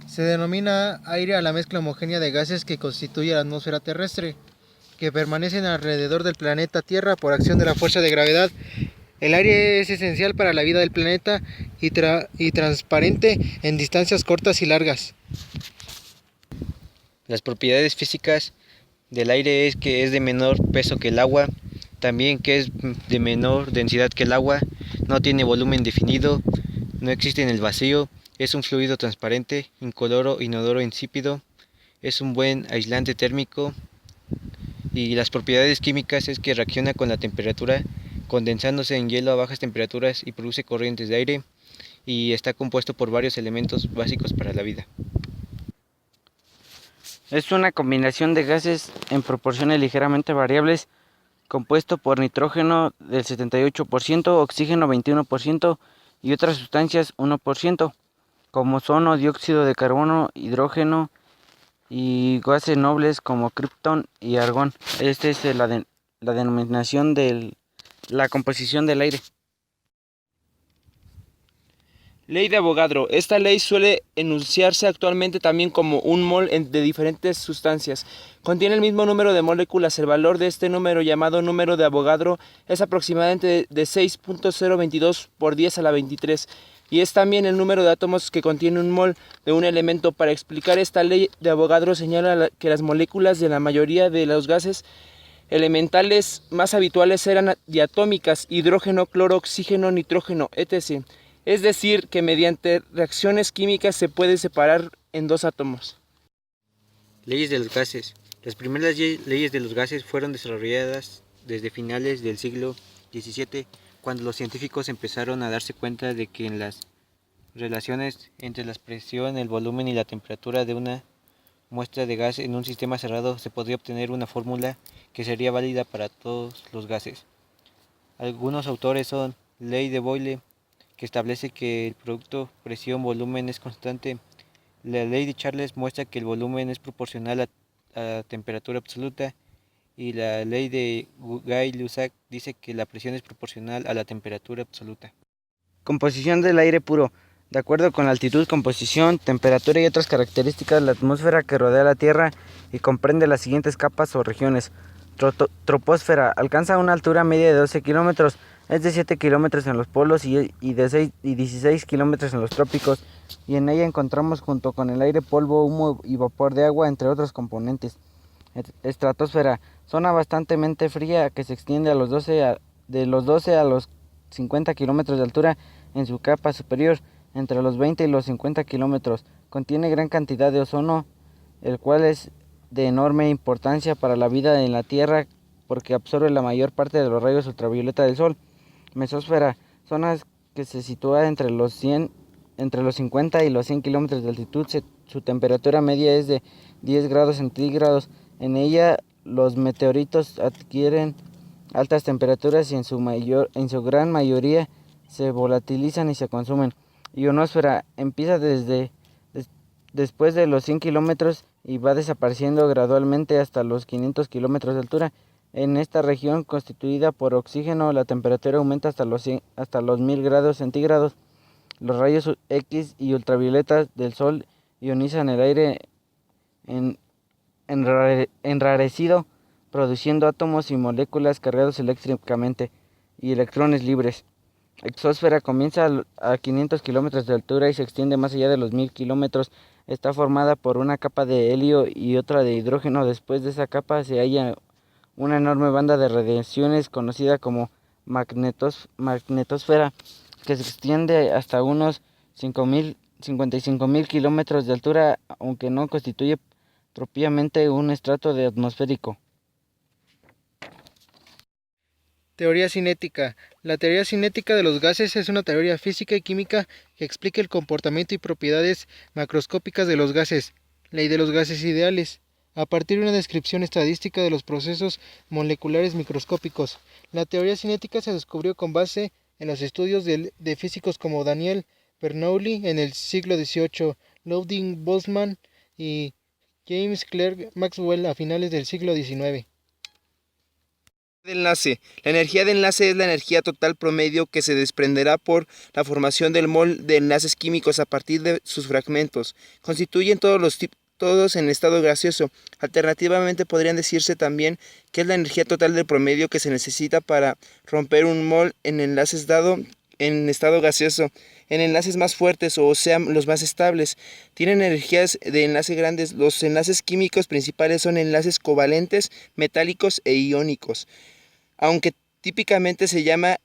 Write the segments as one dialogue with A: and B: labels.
A: Se denomina aire a la mezcla homogénea de gases que constituye la atmósfera terrestre, que permanecen alrededor del planeta Tierra por acción de la fuerza de gravedad. El aire es esencial para la vida del planeta y transparente en distancias cortas y largas.
B: Las propiedades físicas del aire es que es de menor peso que el agua, también que es de menor densidad que el agua, no tiene volumen definido, no existe en el vacío, es un fluido transparente, incoloro, inodoro, insípido, es un buen aislante térmico y las propiedades químicas es que reacciona con la temperatura condensándose en hielo a bajas temperaturas y produce corrientes de aire y está compuesto por varios elementos básicos para la vida.
C: Es una combinación de gases en proporciones ligeramente variables, compuesto por nitrógeno del 78%, oxígeno 21% y otras sustancias 1%, como son dióxido de carbono, hidrógeno y gases nobles como criptón y argón. Esta es la denominación de la composición del aire.
D: Ley de Avogadro. Esta ley suele enunciarse actualmente también como un mol de diferentes sustancias. Contiene el mismo número de moléculas. El valor de este número, llamado número de Avogadro, es aproximadamente de 6.022 por 10 a la 23. Y es también el número de átomos que contiene un mol de un elemento. Para explicar esta ley de Avogadro señala que las moléculas de la mayoría de los gases elementales más habituales eran diatómicas: hidrógeno, cloro, oxígeno, nitrógeno, etc. Es decir, que mediante reacciones químicas se puede separar en dos átomos.
B: Leyes de los gases. Las primeras leyes de los gases fueron desarrolladas desde finales del siglo XVII, cuando los científicos empezaron a darse cuenta de que en las relaciones entre la presión, el volumen y la temperatura de una muestra de gas en un sistema cerrado se podría obtener una fórmula que sería válida para todos los gases. Algunos autores son Ley de Boyle, que establece que el producto presión-volumen es constante. La ley de Charles muestra que el volumen es proporcional a temperatura absoluta, y la ley de Gay-Lussac dice que la presión es proporcional a la temperatura absoluta.
C: Composición del aire puro. De acuerdo con la altitud, composición, temperatura y otras características, la atmósfera que rodea la Tierra y comprende las siguientes capas o regiones. Troposfera. Alcanza una altura media de 12 kilómetros, es de 7 kilómetros en los polos y 16 kilómetros en los trópicos, y en ella encontramos junto con el aire polvo, humo y vapor de agua, entre otros componentes. Estratosfera. Zona bastante fría que se extiende de los 12 a los 50 kilómetros de altura en su capa superior, entre los 20 y los 50 kilómetros. Contiene gran cantidad de ozono, el cual es de enorme importancia para la vida en la Tierra porque absorbe la mayor parte de los rayos ultravioleta del Sol. Mesósfera, zonas que se sitúa entre los 50 y los 100 kilómetros de altitud. Su temperatura media es de 10 grados centígrados. En ella los meteoritos adquieren altas temperaturas y en su gran mayoría se volatilizan y se consumen. Ionosfera empieza después de los 100 kilómetros y va desapareciendo gradualmente hasta los 500 kilómetros de altura. En esta región constituida por oxígeno, la temperatura aumenta hasta los 1000 grados centígrados. Los rayos X y ultravioletas del Sol ionizan el aire enrarecido, produciendo átomos y moléculas cargados eléctricamente y electrones libres. Exósfera comienza a 500 kilómetros de altura y se extiende más allá de los 1000 kilómetros. Está formada por una capa de helio y otra de hidrógeno. Después de esa capa se halla una enorme banda de radiaciones conocida como magnetosfera, que se extiende hasta unos 55.000 kilómetros de altura, aunque no constituye propiamente un estrato atmosférico.
A: Teoría cinética. La teoría cinética de los gases es una teoría física y química que explica el comportamiento y propiedades macroscópicas de los gases. Ley de los gases ideales. A partir de una descripción estadística de los procesos moleculares microscópicos. La teoría cinética se descubrió con base en los estudios de físicos como Daniel Bernoulli en el siglo XVIII, Ludwig Boltzmann y James Clerk Maxwell a finales del siglo XIX.
D: de enlace. La energía de enlace es la energía total promedio que se desprenderá por la formación del mol de enlaces químicos a partir de sus fragmentos. Constituyen todos en estado gaseoso. Alternativamente podrían decirse también que es la energía total del promedio que se necesita para romper un mol en enlaces dado en estado gaseoso. En enlaces más fuertes o sean los más estables, tienen energías de enlace grandes. Los enlaces químicos principales son enlaces covalentes, metálicos e iónicos. Aunque típicamente se llama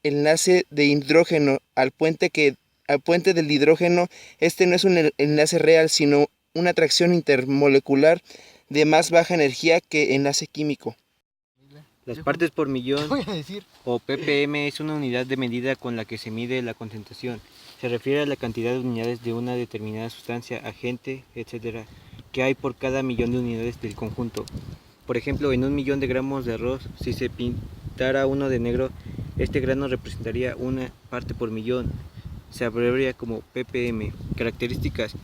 D: enlace de hidrógeno al puente del hidrógeno, este no es un enlace real, sino una atracción intermolecular de más baja energía que enlace químico.
B: Las partes por millón
A: Voy a decir.
B: o ppm es una unidad de medida con la que se mide la concentración. Se refiere a la cantidad de unidades de una determinada sustancia, agente, etc. que hay por cada millón de unidades del conjunto. Por ejemplo, en 1 millón de gramos de arroz, si se pintara uno de negro, este grano representaría una parte por millón. Se abrevia como ppm. Características.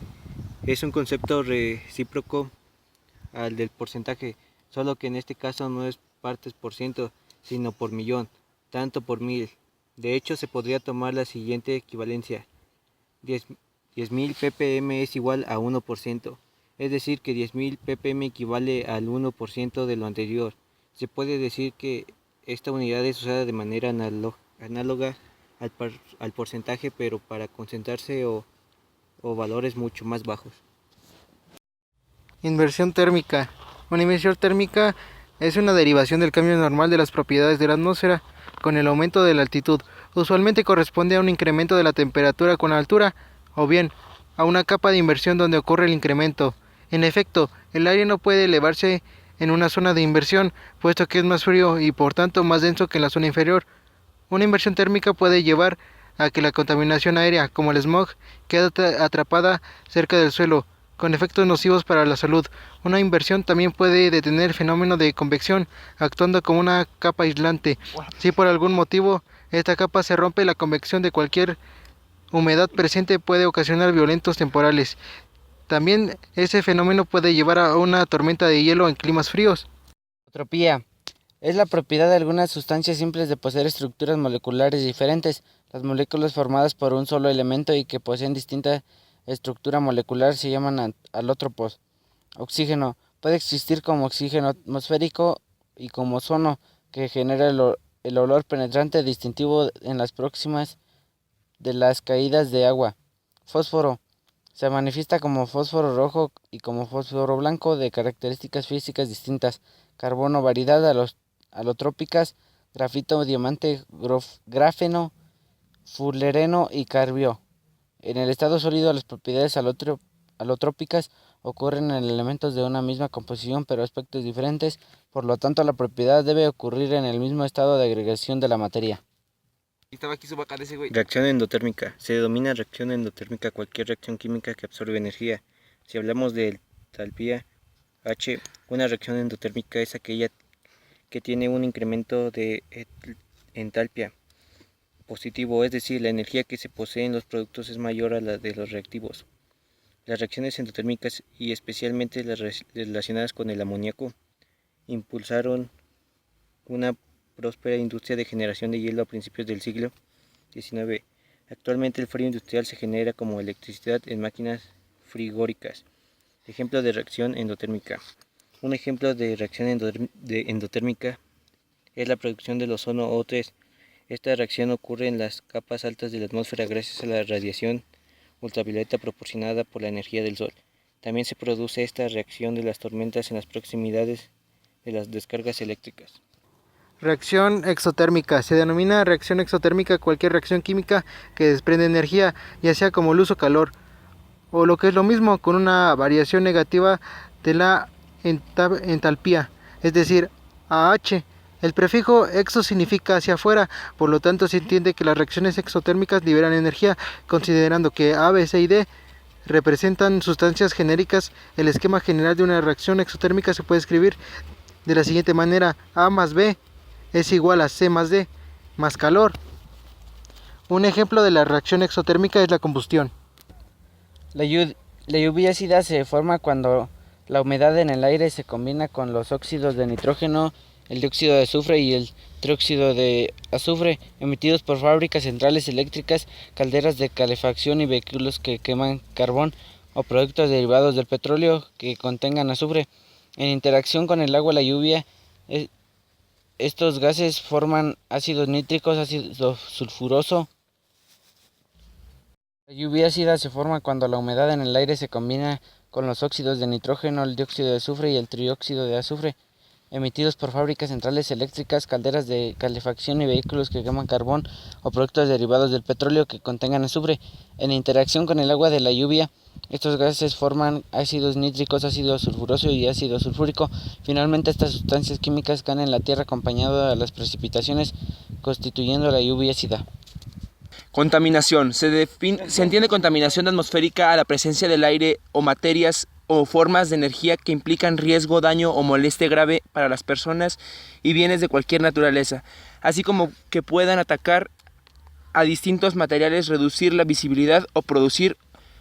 B: Es un concepto recíproco al del porcentaje, solo que en este caso no es partes por ciento, sino por millón, tanto por mil. De hecho, se podría tomar la siguiente equivalencia. 10.000 ppm es igual a 1%, es decir que 10.000 ppm equivale al 1% de lo anterior. Se puede decir que esta unidad es usada de manera análoga al porcentaje, pero para concentrarse o valores mucho más bajos.
A: Inversión térmica. Una inversión térmica es una derivación del cambio normal de las propiedades de la atmósfera con el aumento de la altitud. Usualmente corresponde a un incremento de la temperatura con la altura, o bien a una capa de inversión donde ocurre el incremento. En efecto, el aire no puede elevarse en una zona de inversión, puesto que es más frío y por tanto más denso que en la zona inferior. Una inversión térmica puede llevar a que la contaminación aérea, como el smog, quede atrapada cerca del suelo, con efectos nocivos para la salud. Una inversión también puede detener el fenómeno de convección, actuando como una capa aislante. Si por algún motivo esta capa se rompe, la convección de cualquier humedad presente puede ocasionar violentos temporales. También ese fenómeno puede llevar a una tormenta de hielo en climas fríos.
C: Entropía es la propiedad de algunas sustancias simples de poseer estructuras moleculares diferentes. Las moléculas formadas por un solo elemento y que poseen distinta estructura molecular se llaman alótropos. Oxígeno puede existir como oxígeno atmosférico y como ozono, que genera el olor penetrante distintivo en las próximas de las caídas de agua. Fósforo se manifiesta como fósforo rojo y como fósforo blanco, de características físicas distintas. Carbono, variedad alotrópicas, grafito, diamante, grafeno, fullereno y carbio. En el estado sólido, las propiedades alotrópicas ocurren en elementos de una misma composición pero aspectos diferentes, por lo tanto la propiedad debe ocurrir en el mismo estado de agregación de la materia.
B: Reacción endotérmica. Se denomina reacción endotérmica cualquier reacción química que absorbe energía. Si hablamos de entalpía H, una reacción endotérmica es aquella que tiene un incremento de entalpía positivo, es decir, la energía que se posee en los productos es mayor a la de los reactivos. Las reacciones endotérmicas, y especialmente las relacionadas con el amoníaco, impulsaron una próspera industria de generación de hielo a principios del siglo XIX. Actualmente el frío industrial se genera como electricidad en máquinas frigóricas. Ejemplo de reacción endotérmica. Un ejemplo de reacción endotérmica es la producción del ozono O3. Esta reacción ocurre en las capas altas de la atmósfera gracias a la radiación ultravioleta proporcionada por la energía del sol. También se produce esta reacción de las tormentas en las proximidades de las descargas eléctricas.
A: Reacción exotérmica. Se denomina reacción exotérmica cualquier reacción química que desprende energía, ya sea como luz o calor, o lo que es lo mismo, con una variación negativa de la entalpía, es decir, AH. El prefijo exo significa hacia afuera, por lo tanto se entiende que las reacciones exotérmicas liberan energía, considerando que A, B, C y D representan sustancias genéricas. El esquema general de una reacción exotérmica se puede escribir de la siguiente manera: A más B es igual a C más D más calor. Un ejemplo de la reacción exotérmica es la combustión.
C: La lluvia ácida se forma cuando la humedad en el aire se combina con los óxidos de nitrógeno el dióxido de azufre y el trióxido de azufre, emitidos por fábricas, centrales eléctricas, calderas de calefacción y vehículos que queman carbón o productos derivados del petróleo que contengan azufre. En interacción con el agua y la lluvia, estos gases forman ácidos nítricos, ácido sulfuroso. La lluvia ácida se forma cuando la humedad en el aire se combina con los óxidos de nitrógeno, el dióxido de azufre y el trióxido de azufre, emitidos por fábricas, centrales eléctricas, calderas de calefacción y vehículos que queman carbón o productos derivados del petróleo que contengan azufre. En interacción con el agua de la lluvia, estos gases forman ácidos nítricos, ácido sulfuroso y ácido sulfúrico. Finalmente, estas sustancias químicas caen en la tierra acompañadas de las precipitaciones, constituyendo la lluvia ácida.
D: Contaminación. Se entiende contaminación atmosférica a la presencia del aire o materias o formas de energía que implican riesgo, daño o molestia grave para las personas y bienes de cualquier naturaleza, así como que puedan atacar a distintos materiales, reducir la visibilidad o producir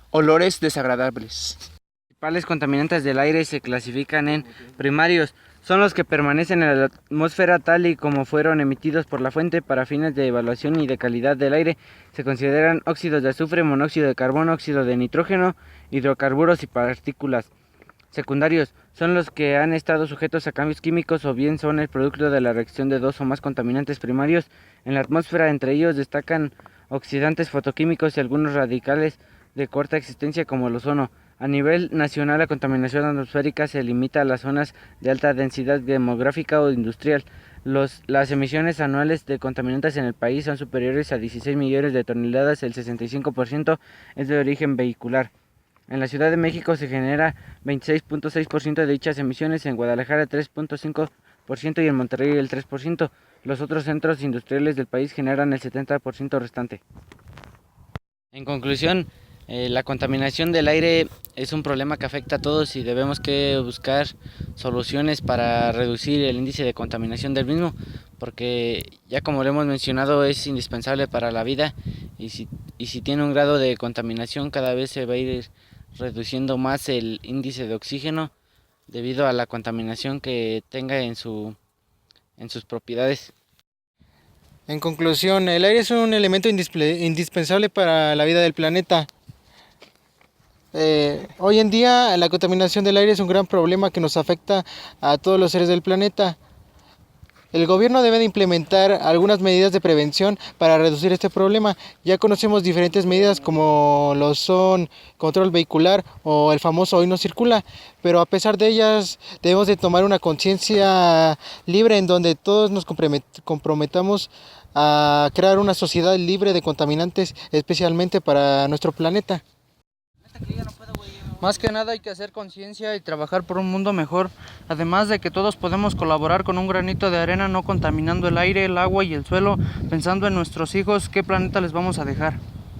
D: olores desagradables.
C: Los principales contaminantes del aire se clasifican en primarios. Son los que permanecen en la atmósfera tal y como fueron emitidos por la fuente para fines de evaluación y de calidad del aire. Se consideran óxidos de azufre, monóxido de carbono, óxido de nitrógeno, hidrocarburos y partículas. Secundarios son los que han estado sujetos a cambios químicos o bien son el producto de la reacción de dos o más contaminantes primarios en la atmósfera. Entre ellos destacan oxidantes fotoquímicos y algunos radicales de corta existencia como el ozono. A nivel nacional, la contaminación atmosférica se limita a las zonas de alta densidad demográfica o industrial. Las emisiones anuales de contaminantes en el país son superiores a 16 millones de toneladas, el 65% es de origen vehicular. En la Ciudad de México se genera 26.6% de dichas emisiones, en Guadalajara 3.5% y en Monterrey el 3%. Los otros centros industriales del país generan el 70% restante. En conclusión, la contaminación del aire es un problema que afecta a todos y debemos que buscar soluciones para reducir el índice de contaminación del mismo, porque ya como lo hemos mencionado es indispensable para la vida y si tiene un grado de contaminación cada vez se va a ir reduciendo más el índice de oxígeno debido a la contaminación que tenga en sus propiedades.
A: En conclusión, el aire es un elemento indispensable para la vida del planeta. Hoy en día la contaminación del aire es un gran problema que nos afecta a todos los seres del planeta. El gobierno debe de implementar algunas medidas de prevención para reducir este problema. Ya conocemos diferentes medidas como lo son control vehicular o el famoso hoy no circula, pero a pesar de ellas debemos de tomar una conciencia libre en donde todos nos comprometamos a crear una sociedad libre de contaminantes, especialmente para nuestro planeta.
E: Más que nada hay que hacer conciencia y trabajar por un mundo mejor, además de que todos podemos colaborar con un granito de arena, no contaminando el aire, el agua y el suelo, pensando en nuestros hijos, qué planeta les vamos a dejar.